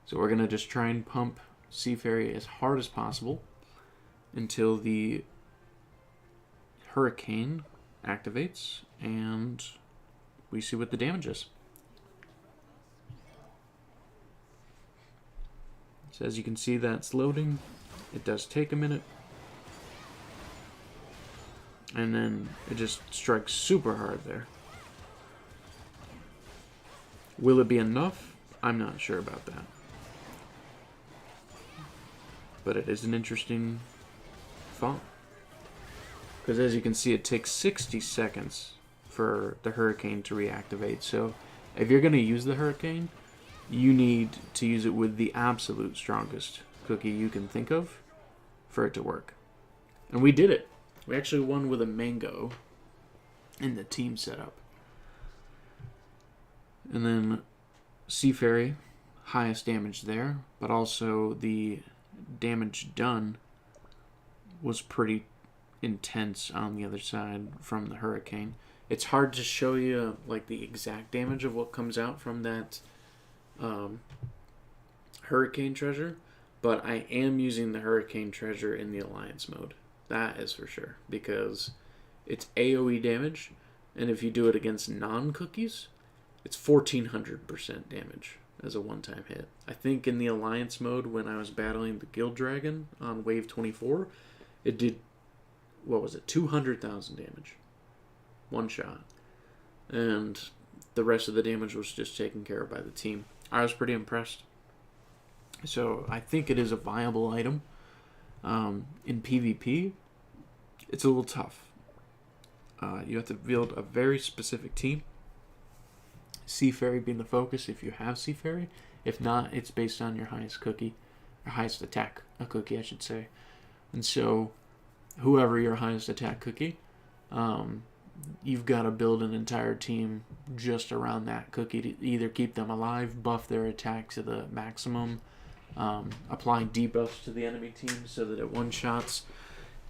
So we're going to just try and pump Sea Fairy as hard as possible until the Hurricane activates and we see what the damage is. So as you can see, that's loading. It does take a minute. And then it just strikes super hard there. Will it be enough? I'm not sure about that. But it is an interesting thought. Because as you can see, it takes 60 seconds for the Hurricane to reactivate. So if you're going to use the Hurricane, you need to use it with the absolute strongest cookie you can think of for it to work. And we did it. We actually won with a Mango in the team setup. And then Sea Fairy, highest damage there, but also the damage done was pretty intense on the other side from the Hurricane. It's hard to show you like the exact damage of what comes out from that Hurricane treasure, but I am using the Hurricane treasure in the Alliance mode. That is for sure, because it's AoE damage, and if you do it against non-cookies, it's 1400% damage as a one-time hit. I think in the Alliance mode, when I was battling the Guild Dragon on Wave 24, it did, what was it, 200,000 damage. One shot. And the rest of the damage was just taken care of by the team. I was pretty impressed. So I think it is a viable item. In PvP, it's a little tough. You have to build a very specific team. Seafaring being the focus if you have Seafaring. If not, it's based on your highest cookie, or highest attack cookie, I should say. And so, whoever your highest attack cookie, you've got to build an entire team just around that cookie to either keep them alive, buff their attack to the maximum, applying debuffs to the enemy team so that it one-shots.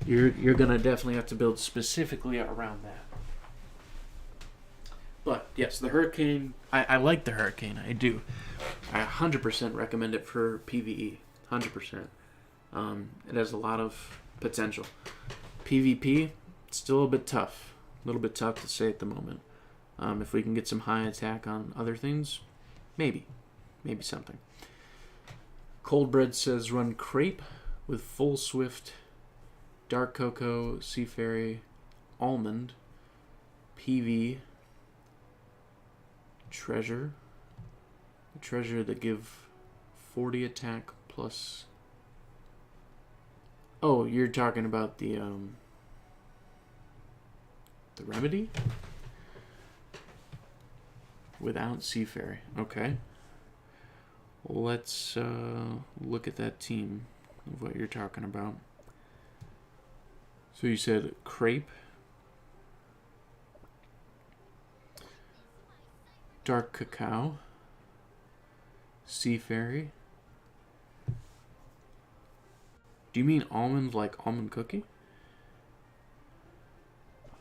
You're going to definitely have to build specifically around that. But, yes, the Hurricane, I like the Hurricane, I do. I 100% recommend it for PvE, 100%. It has a lot of potential. PvP, still a bit tough. A little bit tough to say at the moment. If we can get some high attack on other things, maybe. Maybe something. Coldbread says run Crepe with Full Swift, Dark Cocoa, Sea Fairy, Almond, PV, Treasure. The Treasure that give 40 attack plus... Oh, you're talking about the Remedy? Without Sea Fairy. Okay. Let's look at that team of what you're talking about. So you said Crepe, Dark Cacao, Sea Fairy. Do you mean almond like almond cookie?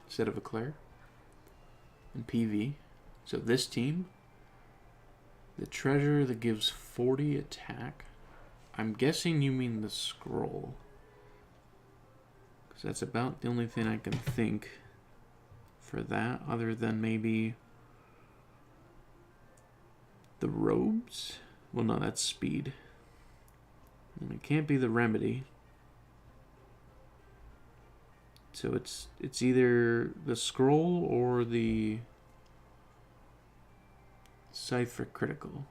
Instead of Eclair? And PV. So this team, the treasure that gives 40 attack. I'm guessing you mean the scroll. Because that's about the only thing I can think for that, other than maybe the robes? Well, no, that's speed. And it can't be the remedy. So it's either the scroll or the scythe for critical.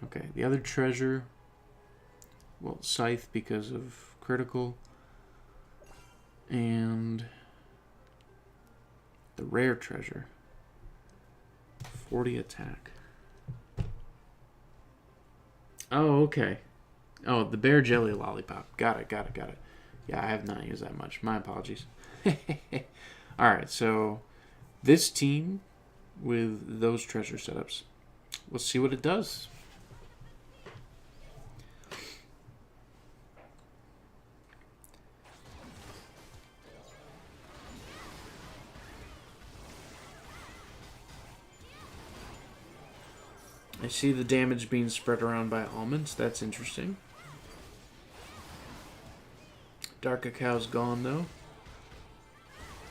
Okay, the other treasure, well, scythe because of critical, and the rare treasure, 40 attack. Oh, okay. Oh, the bear jelly lollipop. Got it. Yeah, I have not used that much. My apologies. Alright, so this team with those treasure setups, we'll see what it does. I see the damage being spread around by almonds. That's interesting. Dark Cacao's gone, though.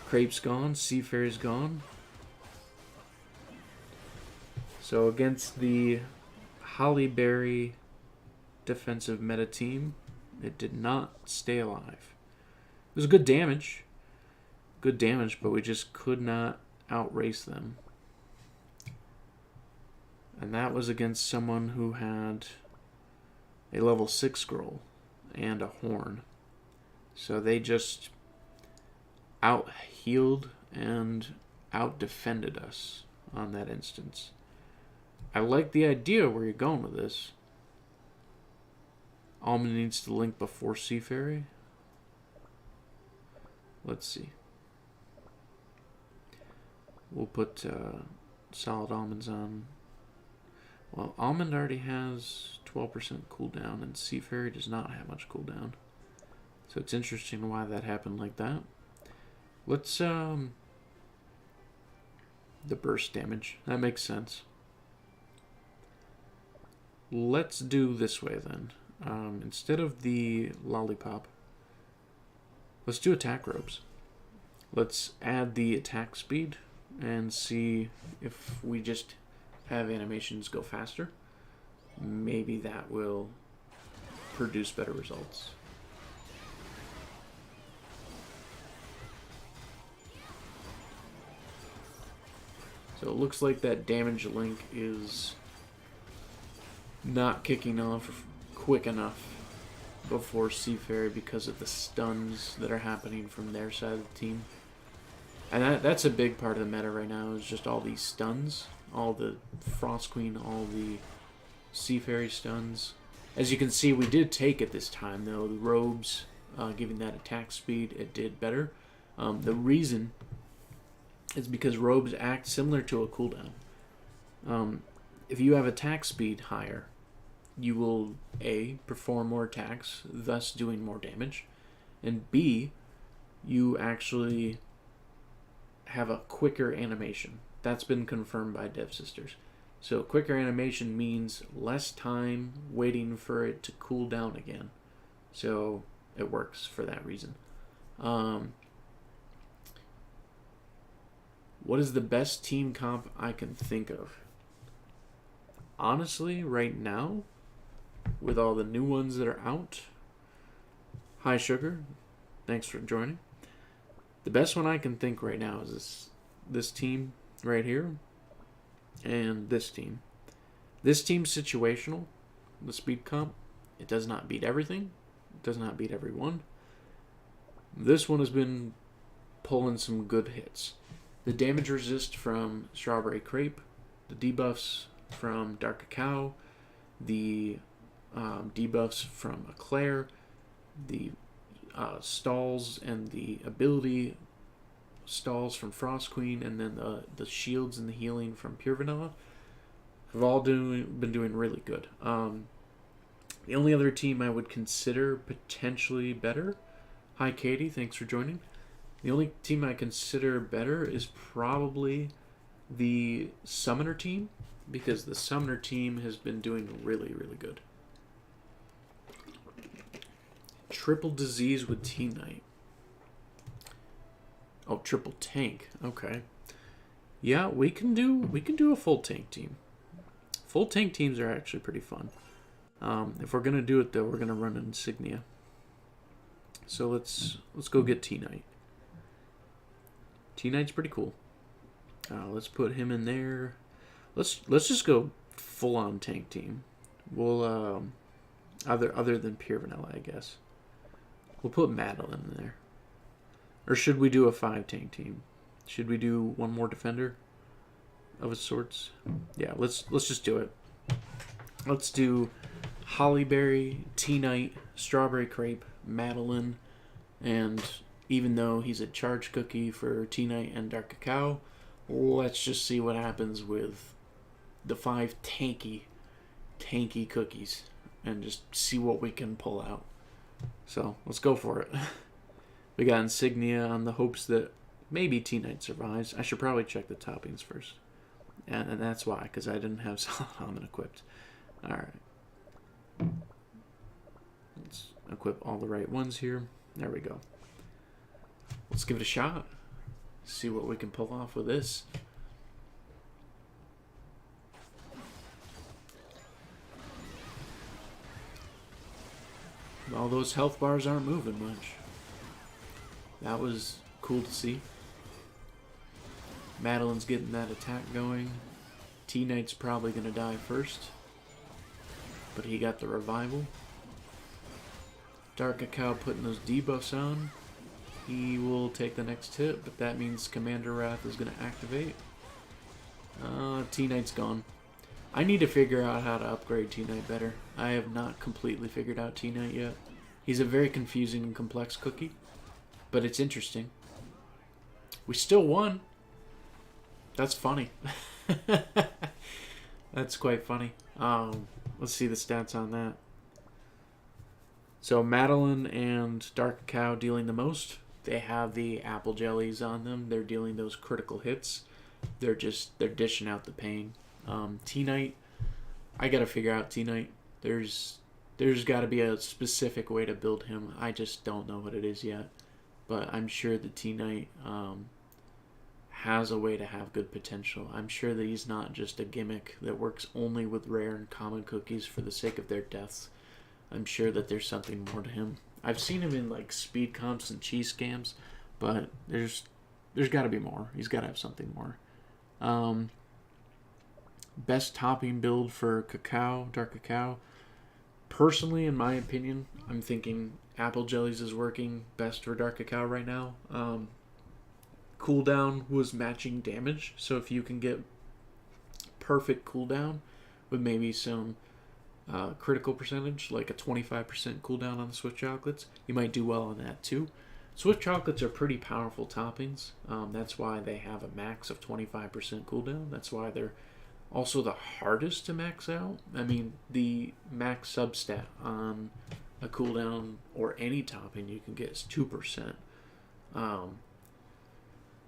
Crepe's gone. Sea Fairy's gone. So against the Hollyberry defensive meta team, it did not stay alive. It was good damage. Good damage, but we just could not outrace them. And that was against someone who had a level 6 scroll and a horn. So they just out-healed and out-defended us on that instance. I like the idea where you're going with this. Almond needs to link before Sea Fairy. Let's see. We'll put solid almonds on. Well, Almond already has 12% cooldown, and Sea Fairy does not have much cooldown. So it's interesting why that happened like that. Let's, the burst damage. That makes sense. Let's do this way then. Instead of the lollipop, let's do attack ropes. Let's add the attack speed and see if we just have animations go faster. Maybe that will produce better results. So it looks like that damage link is not kicking off quick enough before Seafair because of the stuns that are happening from their side of the team. And that's a big part of the meta right now, is just all these stuns. All the Frost Queen, all the Seafair stuns. As you can see, we did take it this time, though. The robes, giving that attack speed, it did better. The reason is because robes act similar to a cooldown. If you have attack speed higher, you will A, perform more attacks, thus doing more damage, and B, you actually have a quicker animation. That's been confirmed by Dev Sisters. So quicker animation means less time waiting for it to cool down again. So it works for that reason. What is the best team comp I can think of? Honestly, right now, with all the new ones that are out, hi Sugar, thanks for joining. The best one I can think right now is this team right here and this team. This team's situational, the speed comp. It does not beat everything. It does not beat everyone. This one has been pulling some good hits. The damage resist from Strawberry Crepe, the debuffs from Dark Cacao, the debuffs from Eclair, the stalls and the ability stalls from Frost Queen, and then the shields and the healing from Pure Vanilla have all been doing really good. The only other team I would consider potentially better, hi Katie, thanks for joining. The only team I consider better is probably the Summoner team, because the Summoner team has been doing really, really good. Triple disease with T-Knight. Oh, triple tank. Okay. Yeah, we can do a full tank team. Full tank teams are actually pretty fun. If we're gonna do it though, we're gonna run Insignia. So let's go get T-Knight. T-Knight's pretty cool. Let's put him in there. Let's just go full on tank team. We'll other than Pure Vanilla, I guess. We'll put Madeline in there. Or should we do a 5 tank team? Should we do one more defender of its sorts? Yeah, let's just do it. Let's do Hollyberry, T-Knight, Strawberry Crepe, Madeline, and even though he's a charge cookie for T-Knight and Dark Cacao, let's just see what happens with the 5 tanky cookies and just see what we can pull out. So let's go for it. We got Insignia on the hopes that maybe T-Knight survives. I should probably check the toppings first. And that's why, because I didn't have Solid Element equipped. Alright. Let's equip all the right ones here. There we go. Let's give it a shot. See what we can pull off with this. All those health bars aren't moving much. That was cool to see. Madeline's getting that attack going. T-Knight's probably going to die first, but he got the revival. Dark Cacao putting those debuffs on. He will take the next hit, but that means Commander Wrath is going to activate. T-Knight's gone. I need to figure out how to upgrade T-Knight better. I have not completely figured out T-Knight yet. He's a very confusing and complex cookie, but it's interesting. We still won. That's funny. That's quite funny. Let's see the stats on that. So Madeline and Dark Cacao dealing the most. They have the apple jellies on them. They're dealing those critical hits. They're dishing out the pain. T-Knight, I gotta figure out T-Knight. There's got to be a specific way to build him. I just don't know what it is yet. But I'm sure the T-Knight has a way to have good potential. I'm sure that he's not just a gimmick that works only with rare and common cookies for the sake of their deaths. I'm sure that there's something more to him. I've seen him in like speed comps and cheese scams, but there's got to be more. He's got to have something more. Best topping build for Cacao, Dark Cacao. Personally, in my opinion, I'm thinking apple jellies is working best for Dark Cacao right now. Cooldown was matching damage, so if you can get perfect cooldown with maybe some critical percentage, like a 25% cooldown on the Swift chocolates, you might do well on that too. Swift chocolates are pretty powerful toppings. That's why they have a max of 25% cooldown. That's why they're also the hardest to max out. I mean, the max substat on a cooldown or any topping you can get is 2%.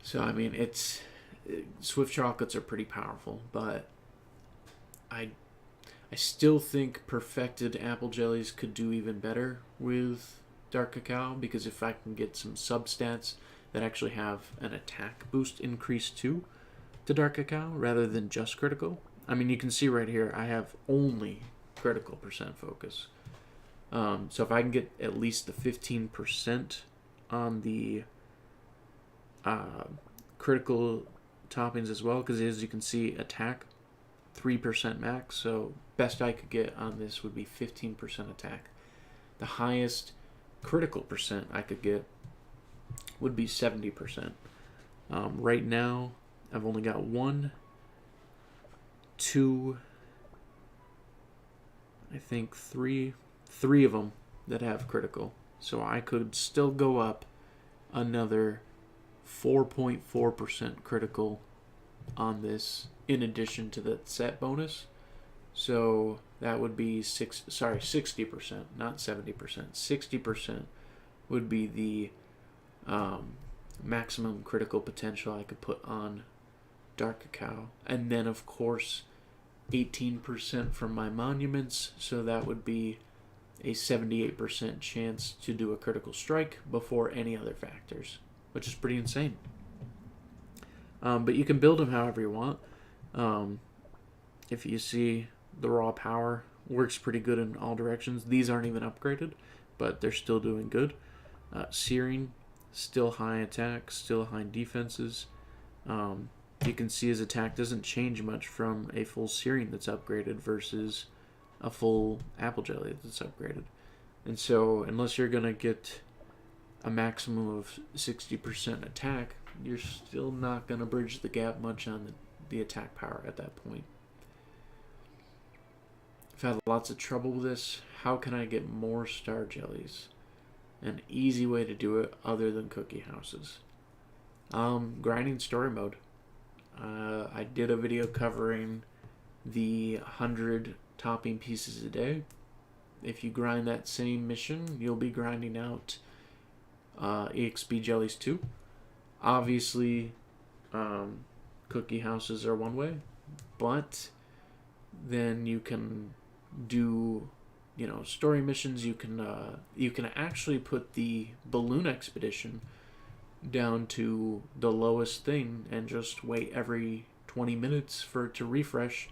So, I mean, Swift chocolates are pretty powerful, but I still think perfected apple jellies could do even better with Dark Cacao, because if I can get some substats that actually have an attack boost increase too to Dark Cacao rather than just critical. I mean, you can see right here I have only critical percent focus. So if I can get at least the 15% on the critical toppings as well, because as you can see, attack 3% max, so best I could get on this would be 15% attack. The highest critical percent I could get would be 70%. Right now, I've only got 1, 2, I think 3 of them that have critical. So I could still go up another 4.4% critical on this in addition to the set bonus. So that would be 60%, not 70%. 60% would be the maximum critical potential I could put on Dark Cacao. And then, of course, 18% from my monuments, so that would be a 78% chance to do a critical strike before any other factors, which is pretty insane. But you can build them however you want. If you see, the raw power works pretty good in all directions. These aren't even upgraded, but they're still doing good. Searing, still high attack, still high defenses. You can see his attack doesn't change much from a full Searing that's upgraded versus a full Apple Jelly that's upgraded. And so, unless you're going to get a maximum of 60% attack, you're still not going to bridge the gap much on the attack power at that point. I've had lots of trouble with this. How can I get more star jellies? An easy way to do it other than cookie houses. Grinding story mode. I did a video covering the 100 topping pieces a day. If you grind that same mission, you'll be grinding out EXP jellies too. Obviously, cookie houses are one way, but then you can do, story missions. You can actually put the balloon expedition down to the lowest thing and just wait every 20 minutes for it to refresh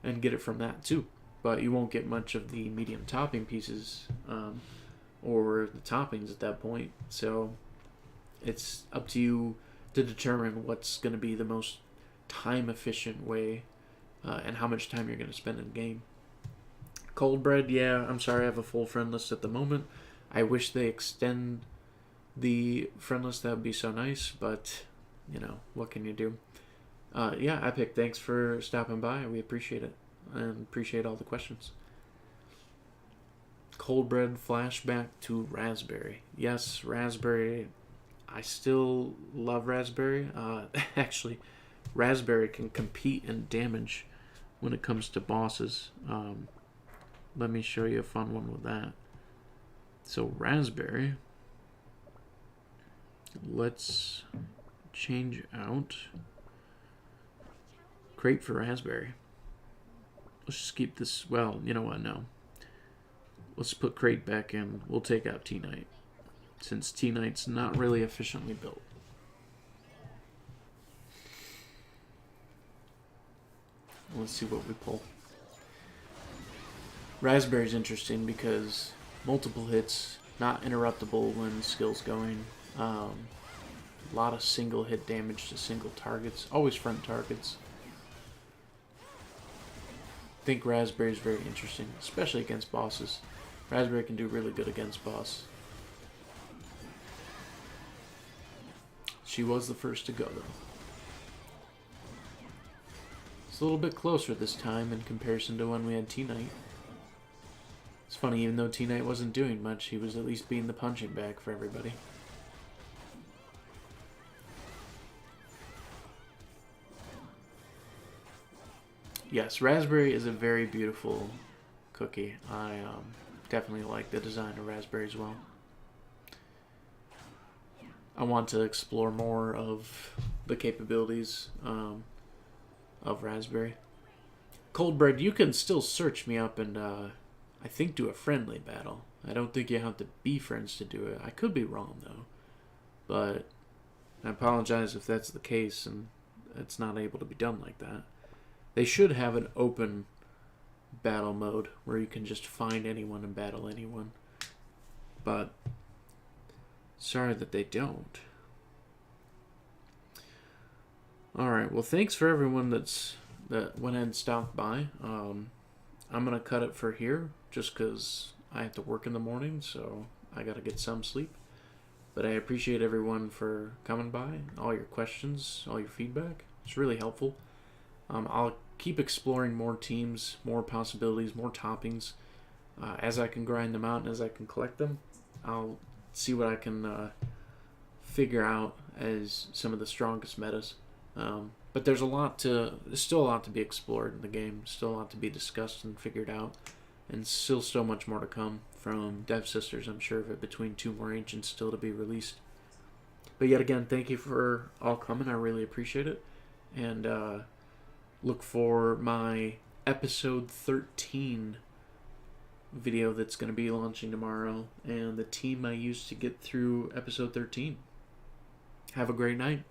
and get it from that too. But you won't get much of the medium topping pieces or the toppings at that point. So it's up to you to determine what's going to be the most time efficient way and how much time you're going to spend in game. Cold bread, yeah, I'm sorry I have a full friend list at the moment. I wish they extend the friend list. That would be so nice, but what can you do? Yeah, Epic, thanks for stopping by. We appreciate it and appreciate all the questions. Cold bread flashback to raspberry. Yes, raspberry. I still love raspberry. Actually, raspberry can compete in damage when it comes to bosses. Let me show you a fun one with that. So raspberry, let's change out crate for raspberry. Let's just keep this, well, you know what, no. Let's put crate back in. We'll take out T-Knight, since T-Knight's not really efficiently built. Let's see what we pull. Raspberry's interesting because multiple hits, not interruptible when skill's going. A lot of single hit damage to single targets, always front targets. think Raspberry is very interesting, especially against bosses. Raspberry can do really good against boss. She was the first to go, though. It's a little bit closer this time in comparison to when we had T-Knight. It's funny, even though T-Knight wasn't doing much, he was at least being the punching bag for everybody. Yes, Raspberry is a very beautiful cookie. I definitely like the design of Raspberry as well. I want to explore more of the capabilities of Raspberry. Coldbread, you can still search me up and I think do a friendly battle. I don't think you have to be friends to do it. I could be wrong though, but I apologize if that's the case and it's not able to be done like that. They should have an open battle mode where you can just find anyone and battle anyone, but sorry that they don't. Alright, well thanks for everyone that went and stopped by. I'm going to cut it for here just because I have to work in the morning, so I got to get some sleep. But I appreciate everyone for coming by, all your questions, all your feedback. It's really helpful. I'll keep exploring more teams, more possibilities, more toppings. As I can grind them out and as I can collect them, I'll see what I can figure out as some of the strongest metas. But there's still a lot to be explored in the game, still a lot to be discussed and figured out, and still so much more to come from Dev Sisters, I'm sure of it, between 2 more Ancients still to be released. But yet again, thank you for all coming, I really appreciate it, and look for my episode 13 video that's going to be launching tomorrow, and the team I used to get through episode 13. Have a great night.